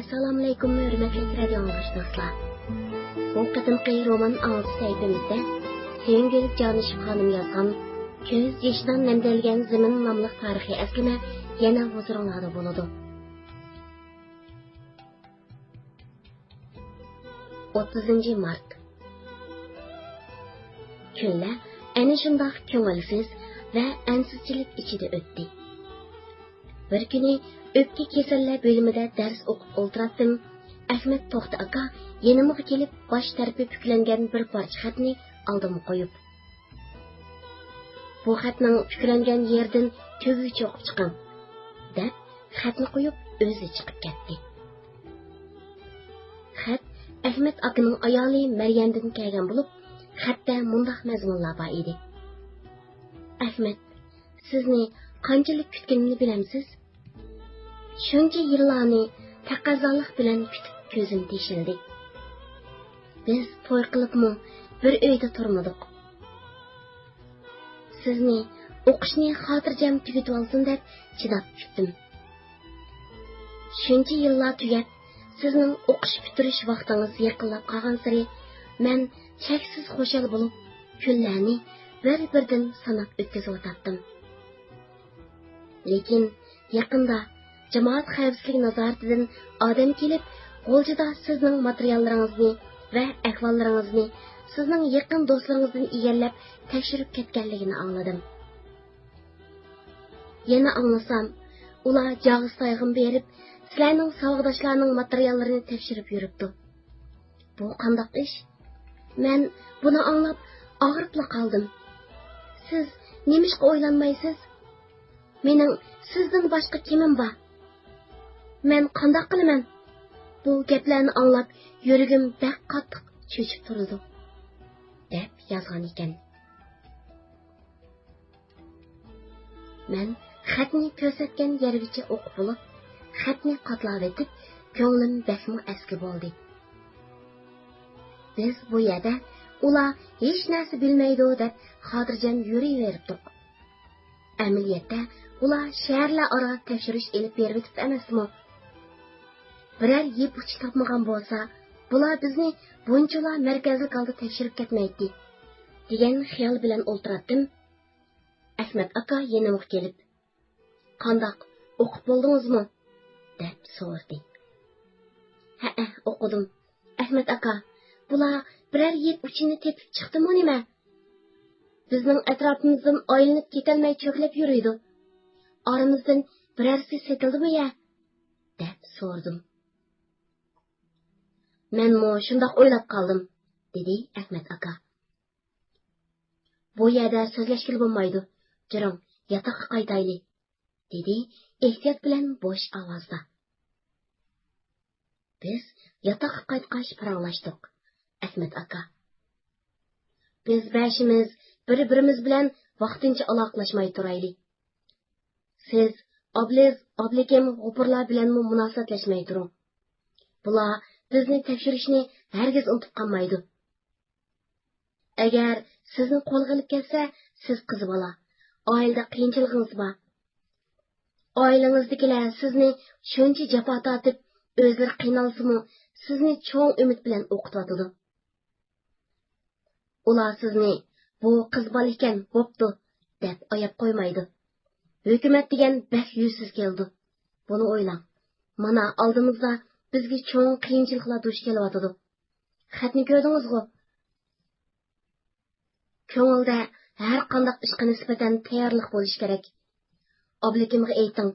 Assalomu alaykum, hurmatli radio anglashdoshlar. Bu qadimgi roman ağzı sayfamizda Sevgili Canishib xonim yozgan Ko'z yoshidan namdalgan zamin nomli tarixiy aslima yana huzuringizda bo'ladi. 30 mart. Kunlar ana shundoq ko'ngilsiz va ansizchilik ichida o'tdi. Bir kuni o'pka kasallar bo'limida dars o'qib o'tirdim. Ahmad To'xta aka yanimga kelib bosh tarafi puklangan bir parcha xatni oldimga qo'yib, bu xatning puklangan yerdan ko'gi cho'qib chiqing deb xatni qo'yib o'zi chiqib ketdi. Xat Ahmad akaning ayoli Maryamdan kelgan bo'lib, xatda mundaq mazmunlar bor edi. Ahmad, sizni qanchalik kutganimni bilamsiz? Shuncha yillarni taqozolik bilan kutib ko'zim teshildi. Biz to'y qilibmi bir uyda turmadik. Sizni o'qishni xotirjam tugatib olsin deb chidab kutdim. Shuncha yillar tugab, sizning o'qish bitirish vaqtingiz yaqinlab qolgan sari men cheksiz xushal bo'lib, kunlarni bir-birdan sanab o'tkazib o'tdim. Lekin yaqinda jamoat xavfsizlik nazoratidan odam kelib, G'o'ljida sizning materiallaringizni va ahvollaringizni sizning yaqin do'stlaringizdan egallab tekshirib ketganligini angladim. Yana anglasam, ular Jog'istoyga berib, sizlarning savdodoshlarning materiallarini tekshirib yuribdi. Bu qanday ish? Men buni anglab og'rib qoldim. Siz nemishqa o'ylanmaysiz? Mening sizdan boshqa kimim bor? Men qanday qilaman? Bu gaplarni anglab, yuragim baq qattiq cho'chib turdi, deb yozgan ekan. Men xatni ko'rsatgan yergacha o'qib bo'lib, xatni qatlab etib, ko'nglim bakmi aski bo'ldi. Biz bu yerda ular hech narsa bilmaydi deb xotirjam yuraveribdik. Amaliyotda ular shaharlar aro tekshirish elib berib emasmi? Biror yeb uch topmagan bo'lsa, bular bizni bunchalar markazlik oldi tekshirib ketmaydi, degan xiyol bilan o'tirdim. Ahmad aka yanimga kelib, "Qandoq, o'qib bo'ldingizmi?" deb so'radi. "Ha, o'qidim. Ahmad aka, bular biror yeb uchini tepib chiqdimi nima? Bizning atrofimizdan oylinib ketolmay cho'klab yuriydi. Oramizdan birorsi setildimi ya?" deb so'rdim. "Men mo shundoq o'ylab qoldim", dedi Ahmad aka. "Bu yerda so'zlashgil bo'lmaydi. Jiring, yotoqqa qaytayli", dedi ehtiyot bilan bo'sh ovozda. Biz yotoqqa qaytqach paranglashdik. Ahmad aka, "Biz bashimiz bir-birimiz bilan vaqtincha aloqalashmay turayli. Siz oblekim g'upurlar bilan munosabatlashmay turing. Bular bizni tekshirishni hargiz unutib qolmaydi. Agar sizni qo'lga olib kelsa, siz qiz bola, oilada qiyinchiligingiz bor. Oilangizdagilar sizni shuncha jafo tortib, o'zlari qiynalsa-mu, sizni cho'ng umid bilan o'qitadi. Ular sizni bu qiz bola ekan, bo'pti deb oyab qo'ymaydi. Hukumat degan bak yuzsiz keldi. Buni o'ylang. Mana oldimizda bizga cho'ng qiyinchiliklar duch kelyotdi. Xatni ko'rdingizmi? Ko'ngilda har qanday ishga nisbatan tayyorlik bo'lish kerak. Oblikimga ayting,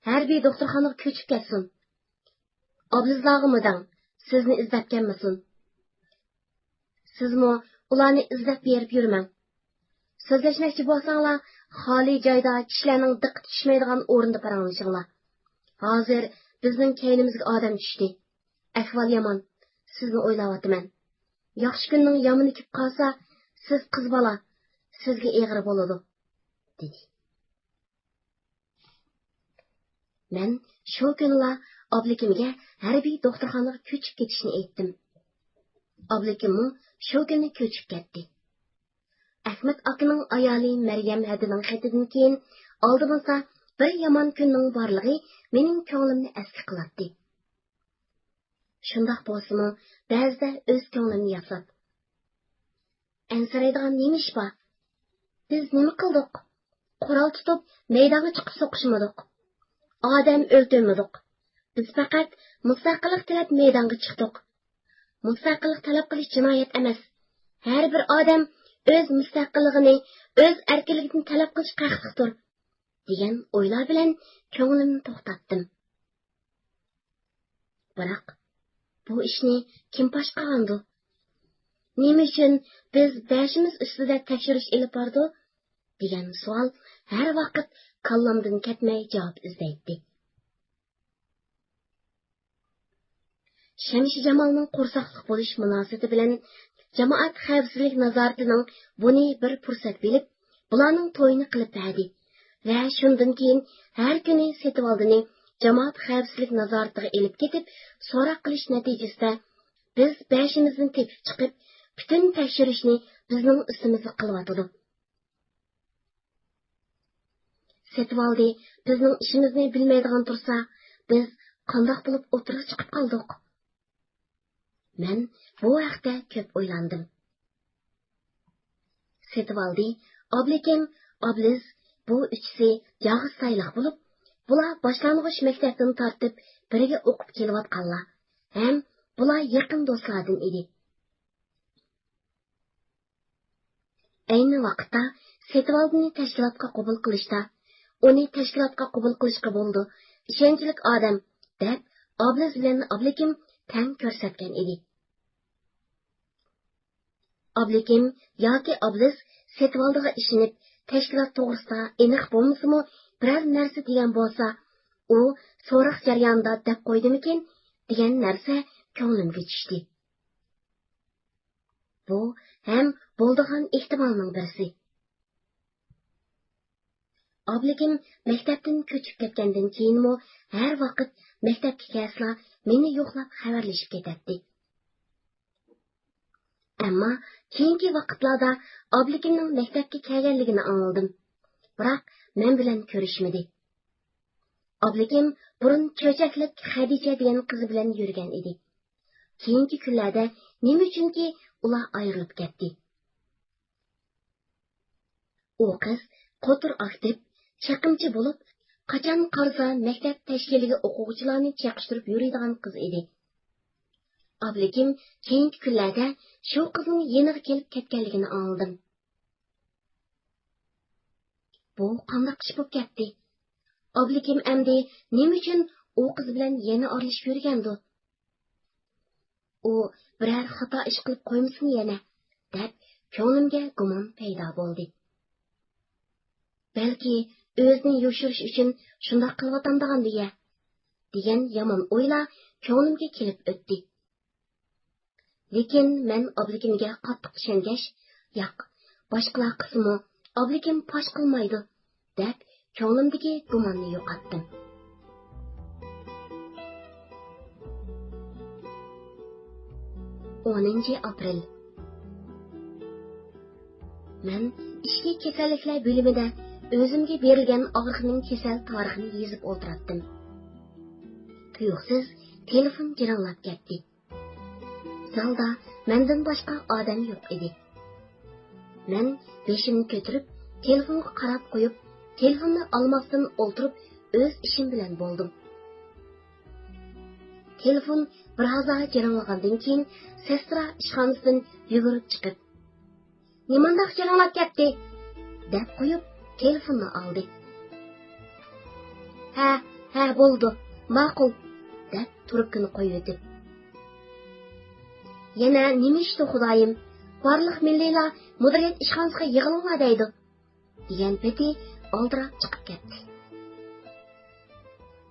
harbiy doktorxonaga ko'chib ketsin. Oblizlarg'imi dang, sizni izlab kelmasin. Sizmi ularni izlab berib yurmang. So'zlashmoqchi bo'lsanglar, xoli joyda kishilarning diqqat tushmaydigan o'rinda paranglashinglar. Hozir bizning keynimizga odam tushdi. Ahvol yomon. Sizni o'ylayapman. Yaxshi kunning yomoni kelib qolsa, siz qiz bola, sizga egri bo'ladi, dedi. Men shu kunlar oblikimga harbiy doktorxonaga ko'chib ketishni aytdim. Oblikimmi shu kuni ko'chib ketdi. Ahmad akaning ayoli Maryam hadining xatidan keyin oldimizda bir yomon kunning borligi mening ko'nglimni aski qiladi. Şundaq bolsa-mı, ba'zida o'z ko'nglimni yoslab. Ansiraydigan nima ish bor? Biz nima qildik? Qurol tutib, maydonga chiqib so'qishmadik. Odam o'ldirmadik. Biz faqat mustaqillik tilab maydonga chiqdik. Mustaqillik talab qilish jinoyat emas. Har bir odam o'z mustaqilligini, o'z erkinligini talab qilish haqlidir, degan o'ylar bilan ko'nglimni to'xtatdim. Biroq bu ishni kim fosh qilgandi? Nima uchun biz bashimiz ustida tekshirish ilib bordi? degan savol har vaqt kallamdan ketmay javob izlaydi. Şemşi Jamalning qo'rsaqliq bo'lish munosabati bilan jamoat xavfsizlik nazoratining buni bir fursat bilib, bularning to'yini qilib berdi va shundan keyin har kuni Setvoldining jamoat xavfsizlik nazoratiga elib ketib, so'roq qilish natijasida biz bashimizni tepib chiqib, butun tekshirishni bizning ustimizga qilyotdi. Setvoldi bizning ishimizni bilmaydigan tursa, biz qandoq bo'lib o'tirib chiqib qoldik? Men bu haqda ko'p o'ylandim. Setvoldi, Oblikim, Obliz bu uchisi yog'iz sayliq bo'lib, bular boshlang'ich maktabdan tortib birga o'qib kelayotganlar, ham bular yaqin do'stlardan edi. Ayni vaqtda Setvoldini tashkilotga qabul qilishda, uni tashkilotga qabul qilishga bo'ldi, ishonchlik odam deb Obliz bilan Oblikim tang ko'rsatgan edi. Oblikim yoki Obliz Setvoldiga ishonib, tashkilot to'g'risida aniq bo'lmasa-mu, biror narsa degan bo'lsa, u so'roq jarayonida deb qo'ydimikin degan narsa ko'nglimga tushdi. Bu ham bo'ldigan ehtimolning birisi. Oblikim maktabdan ko'chib ketgandan keyinmi har vaqt maktabga kelsa meni yo'qlab xabarlashib ketadi. Ammo keyingi vaqtlarda Oblikimning maktabga kelganligini angladim. Biroq men bilan ko'rishmadi. Oblikim burun cho'chaklik Xadicha degan qiz bilan yurgan edi. Keyingi kunlarda nima uchunki ular ayrilib ketdi. U qiz qo'tir aktiv, chaqimchi bo'lib, qachon qarsa maktab tashkiliga o'quvchilarni chaqishtirib yuradigan qiz edi. Oblikim keyingi kunlarda shu qizning yeniga kelib ketganligini angladim. Bu qanday ish bo'lib ketdi? Oblikim endi nima uchun u qiz bilan yana oralashib yurgandi? U biror xato ish qilib qo'ymasin yana, deb ko'nglimga gumon paydo bo'ldi. Balki o'zini yoshirish uchun shunday qilyotgandigan degan yomon o'ylar ko'nglimga kelib o'tdi. Lekin men Oblikimga qattiq ishongach, yo'q, boshqalar qismi Oblikim fosh qilmaydi, deb ko'nglimdagi gumonni yo'qotdim. 10 aprel. Men ishki kasalliklar bo'limida o'zimga berilgan og'riqning kasal tarixini yozib o'tirdim. Tuyuqsiz telefon jiringlab ketdi. Zalda mendan boshqa odam yo'q edi. Men beshimni ko'tarib, telefonga qarab qo'yib, telefonni olmasdan o'tirib, o'z ishim bilan bo'ldim. Telefon biroz jiringlagandan keyin sestra ishxonasidan yugurib chiqib, "Nimandaq jiringlab ketdi?" deb qo'yib, telefonni oldi. Ha, bo'ldi, ma'qul, deb trubkani qo'yib o'tib. Yana nima ishdi xudoyim? Barliq milliylar mudiriyat ishxonasiga yig'ilinglar deydi, degan peti oldirab chiqib ketdi.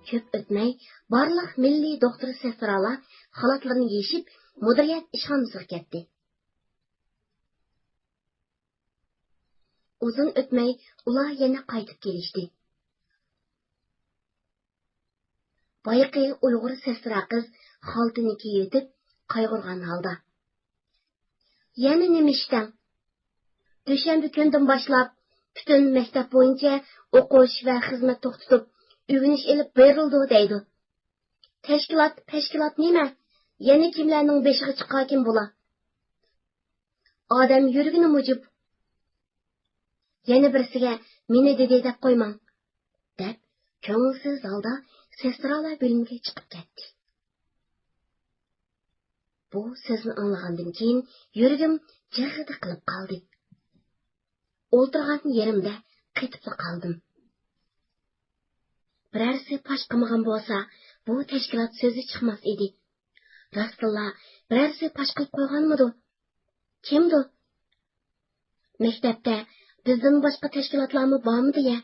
Ko'p o'tmay barliq milliy doktor sestralar xalatlarini yechib mudiriyat ishxonasiga ketdi. Uzun o'tmay ular yana qaytib kelishdi. Boyaqi Uyg'ur sestra qiz xaltini kiyib qayg'urgan holda: "Yana nima ishdan? Dushanba kundan boshlab butun maktab bo'yicha o'qish va xizmat to'xtatib, o'g'inish ilib berildi deydi. Tashkilot nima? yana kimlarning beshiga chiqqan bo'la? Odam yurgini mujib. Yana birisiga meni dedi deb qo'ymang, deb ko'ngilsiz holda sestralar bo'limiga chiqib ketdi. Bu so'zni anglagandan keyin yuragim jig'ida qilib qoldi. O'ltirgan yerimda qetib qoldim. Birarsi pash qilmagan bo'lsa, bu tashkilot so'zi chiqmas edi. Rostilla birarsi pash qilib qo'yganmidi? Kimdi? Maktabda bizdan boshqa tashkilotlarmi bormi deya?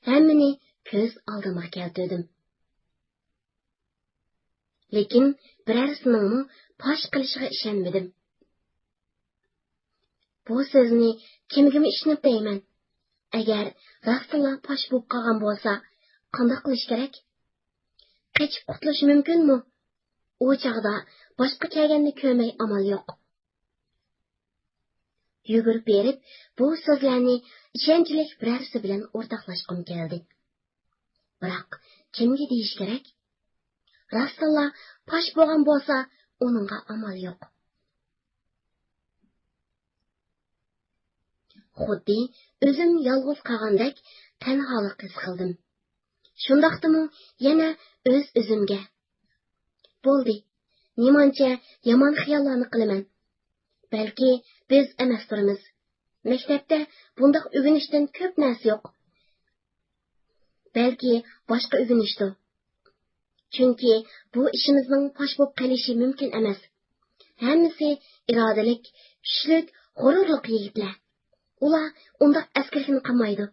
Hammani ko'z oldimga keltirdim. Lekin birarsining pash qilishiga ishonmadim. Bu so'zni kimga ishonib deyman? Agar rostilla pash bo'lib qolgan bo'lsa, qanday qilish kerak? Qechib qutulish mumkinmi? U chog'da boshqa kelganni ko'rmay amal yo'q. Yugurib berib, bu so'zlarni ishonchlik birarsi bilan o'rtoqlashqim keldi. Biroq kimga deyish kerak? Rostilla pash bo'lgan bo'lsa, uningga amal yo'q. Xuddi o'zim yolg'iz qolgandek tanholik his qildim. Shundaqdimi yana o'zimga. Bo'ldi. Nimancha yomon xiyollarni qilaman. Balki biz emas turimiz. Maktabda bundoq o'rganishdan ko'p narsa yo'q. Balki boshqa o'rganishdir. Chunki bu ishimizning fosh bo'lib qolishi mumkin emas. Hammasi irodalik, kuchlik, g'ururli yigitlar. Ular undoq askarlikni qilmaydi.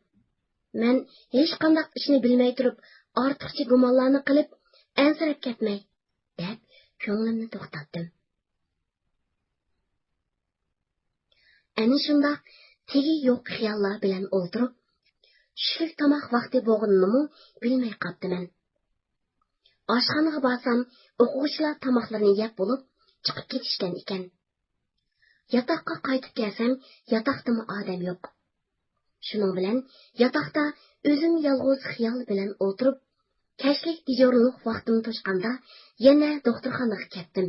Men hech qanday ishni bilmay turib, ortiqcha gumonlarni qilib, ansirab ketmay, deb ko'nglimni to'xtatdim. Ana shundoq tegi yo'q xiyollar bilan o'ltirib, tushlik tomoq vaqti bo'lganini bilmay qoldim. Oshxonaga borsam, o'quvchilar tomoqlarini yeb bo'lib, chiqib ketishgan ekan. Yotoqqa qaytib kelsam, yotoqdami odam yo'q. Shuning bilan yotoqda o'zim yolg'iz xiyol bilan o'tirib, kashlik dijorlik vaqtim to'shqanda yana doktorxonaga ketdim.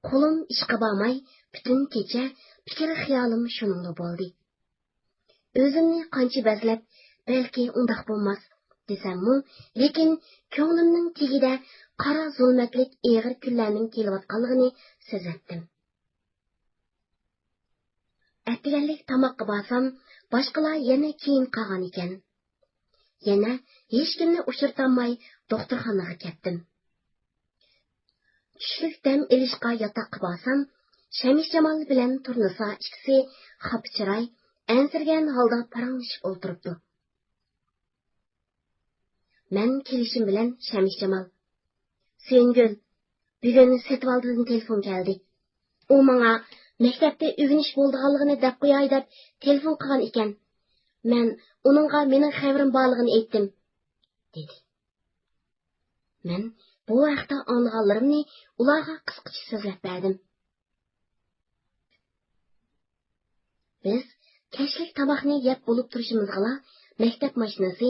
Qo'lim ishqa bormay, butun kecha fikr xiyolim shuningda bo'ldi. O'zimni qancha bazlab, balki undoq bo'lmas desammi, lekin ko'nglimning tagida qora zulmatlik eg'ir kunlarning kelayotganligini sezatdim. Atganlik tomoqqa borsam, boshqalar yana keyin qolgan ekan. Yana hech kimni uchirtamay doktorxonaga ketdim. Tushlik dam ilishqa yotoqqa borsam, Shamish Jamol bilan Turnisa ikkisi xapchiray, ansirgan holda paranglashib o'tiribdi. Men kelishim bilan Shamish Jamol: "Sengil, bugun Setvaldan telefon keldi. U menga maktabda o'rganish bo'lganligini deb qo'yay deb telefon qilgan ekan. Men uningga mening xabarim borligini aytdim", dedi. Men bu vaqtda anlaganlarimni ularga qisqacha so'zlab berdim. Biz kashlik tomoqni yeb bo'lib turishimizga maktab mashinasi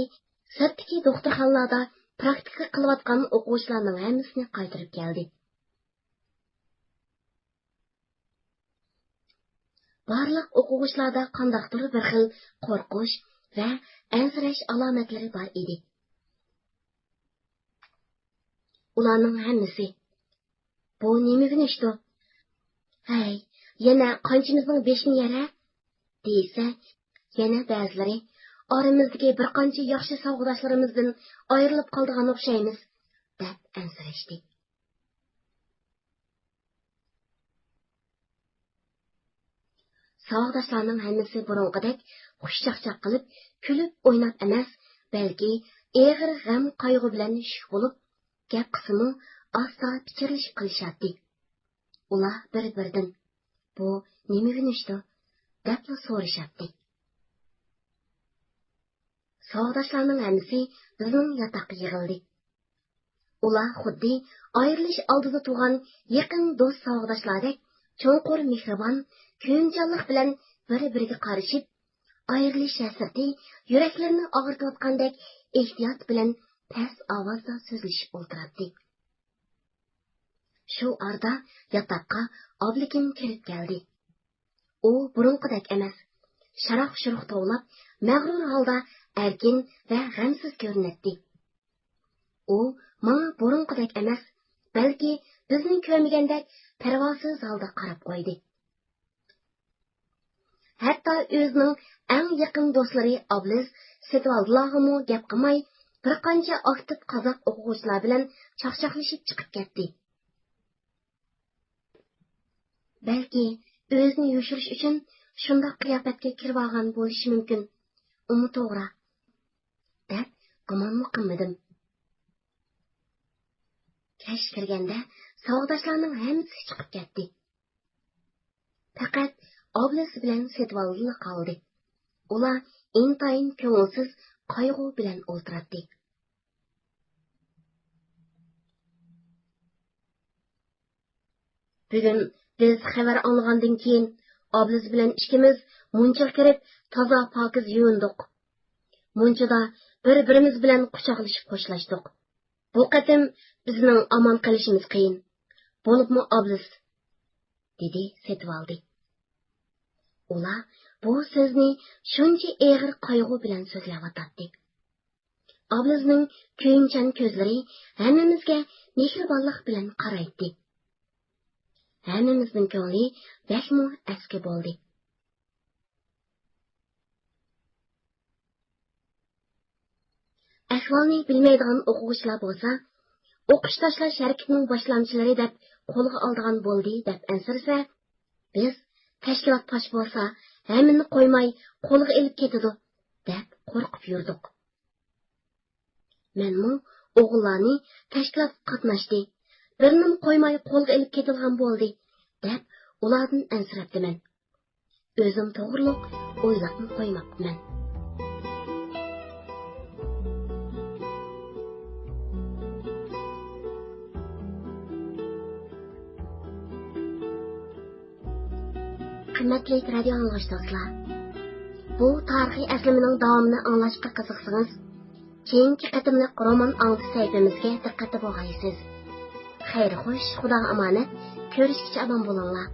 sirtdagi doktorxonalarda praktika qilayotgan o'quvchilarning hammasini qaytarib keldi. Barliq o'quvchilarda qandaqdir bir xil qo'rqish va ansirash alomatlari bor edi. Ularning hammasi: "Bu nima ishdi? Hay, yana qanchimizning beshini yara?" deysa, yana ba'zilari: "Oramizdagi bir qancha yaxshi savg'adoshlarimizdan ayrilib qoldigan o'xshaymiz", deb ansirashdi. Savg'adoshlarning hammasi burunqidek xushchaqchaq qilib, kulib o'ynab emas, balki eg'ir g'am qayg'u bilan shuk bo'lib, gap qismi asta pichirlashib qilishadi. Ular bir-biridan: "Bu nima ishdi?" deb so'rashadi. Savg'adoshlarning hammasi bizning yotoqqa yig'ildi. Ular xuddi ayrilish oldida turgan yaqin do'st savg'adoshlardek cho'nqur mehribon, ko'njonlik bilan bir-biriga qarashib, ayrilish hasrati yuraklarini og'ritayotgandek ehtiyot bilan past ovozda so'zlashib o'tirardi. Shu arada yotoqqa Oblikin kirib keldi. U burunqidek emas, sharoq-shuruq tovlab, mag'rur holda erkin va g'amsiz ko'rinadi. U menga burunqidek emas, balki bizni ko'rmagandek parvosiz holda qarab qo'ydi. Hatto o'zining eng yaqin do'stlari Obliz Setvaldilarga gap qilmay, bir qancha aktiv qozoq o'quvchilar bilan chaqchaqlashib chiqib ketdi. Balki o'zini yoshirish uchun shunday qiyofatga kirib olgan bo'lishi mumkin. Uni to'g'ri deb gumonmi qilmadim. Kech kirganda savdoshlarning hammasi chiqib ketdi. Faqat Obliz bilan Setvaldi qoldi. Ular intayin ko'ngilsiz qayg'u bilan o'tiradi. Bugun biz xabar olgandan keyin Obliz bilan ikkimiz munchaga kirib toza pokiz yuvindik. Munchada bir-birimiz bilan quchoqlashib xo'shlashdik. Bu qatim bizning omon qolishimiz qiyin. Bo'libmi Obliz? dedi Setvaldi. Ular bu so'zni shuncha eg'ir qayg'u bilan so'zlayotdi. Oblizning kuyunchan ko'zlari hammamizga mehribonlik bilan qaraydi. Hammamizning ko'ngli bakmu aski bo'ldi. Ahvolni bilmaydigan o'quvchilar bo'lsa, o'qish tashlash harakatining boshlamchilari deb qo'lga oldigan bo'ldi deb ansirsa, biz tashkilot posh bo'lsa, hammani qo'ymay qo'lga ilib ketadi deb qo'rqib yurdik. Menmu o'g'illarni tashkilot qatnashdi, birni qo'ymay qo'lga ilib ketilgan bo'ldi deb ulardan ansirabdiman. O'zim to'g'riliq o'ylabni qo'ymabman. Qimmatli radio anglashdoshlar, bu tarixiy aslining davomini anglashga qiziqsangiz, keyingi qatimliq roman anglish saytimizga diqqatli bo'lg'aysiz. Xayr xo'sh, Xudoga omonat, ko'rishguncha omon bo'linglar.